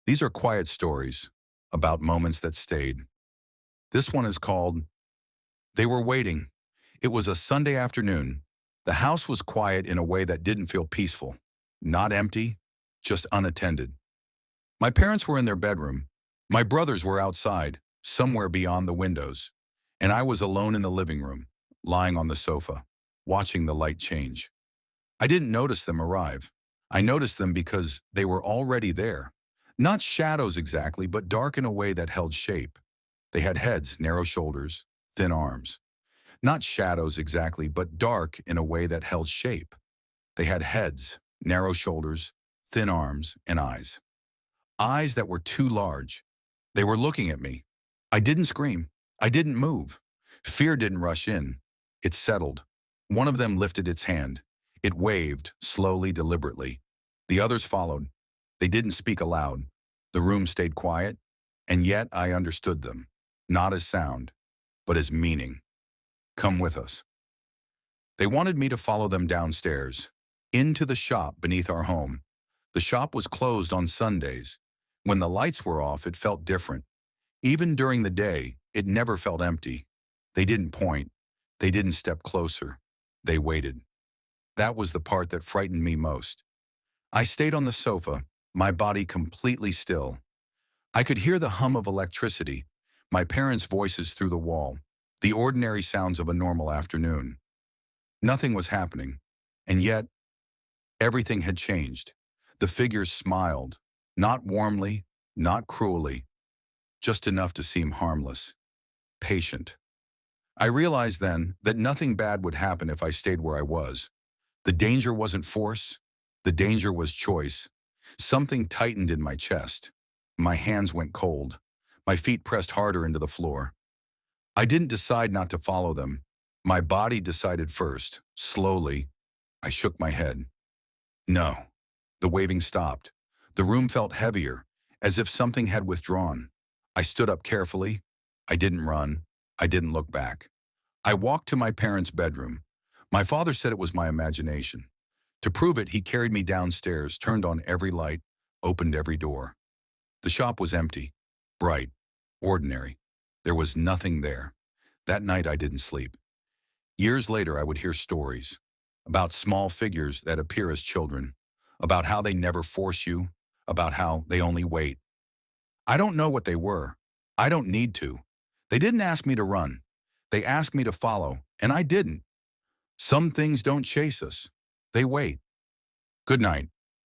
These are quiet stories about moments that stayed. This one is called They Were Waiting. It was a Sunday afternoon. The house was quiet in a way that didn't feel peaceful. Not empty, just unattended. My parents were in their bedroom. My brothers were outside, somewhere beyond the windows. And I was alone in the living room, lying on the sofa, watching the light change. I didn't notice them arrive. I noticed them because they were already there. Not shadows exactly, but dark in a way that held shape. They had heads, narrow shoulders, thin arms. Not shadows exactly, but dark in a way that held shape. They had heads, narrow shoulders, thin arms, and eyes. Eyes that were too large. They were looking at me. I didn't scream. I didn't move. Fear didn't rush in. It settled. One of them lifted its hand. It waved, slowly, deliberately. The others followed. They didn't speak aloud. The room stayed quiet, and yet I understood them. Not as sound, but as meaning. Come with us. They wanted me to follow them downstairs, into the shop beneath our home. The shop was closed on Sundays. When the lights were off, it felt different. Even during the day, it never felt empty. They didn't point. They didn't step closer. They waited. That was the part that frightened me most. I stayed on the sofa, my body completely still. I could hear the hum of electricity, my parents' voices through the wall, the ordinary sounds of a normal afternoon. Nothing was happening, and yet everything had changed. The figures smiled, not warmly, not cruelly, just enough to seem harmless, patient. I realized then that nothing bad would happen if I stayed where I was. The danger wasn't force, the danger was choice. Something tightened in my chest. My hands went cold. My feet pressed harder into the floor. I didn't decide not to follow them. My body decided first. Slowly, I shook my head. No. The waving stopped. The room felt heavier, as if something had withdrawn. I stood up carefully. I didn't run. I didn't look back. I walked to my parents' bedroom. My father said it was my imagination. To prove it, he carried me downstairs, turned on every light, opened every door. The shop was empty, bright, ordinary. There was nothing there. That night I didn't sleep. Years later I would hear stories about small figures that appear as children, about how they never force you, about how they only wait. I don't know what they were. I don't need to. They didn't ask me to run. They asked me to follow, and I didn't. Some things don't chase us. They wait. Good night.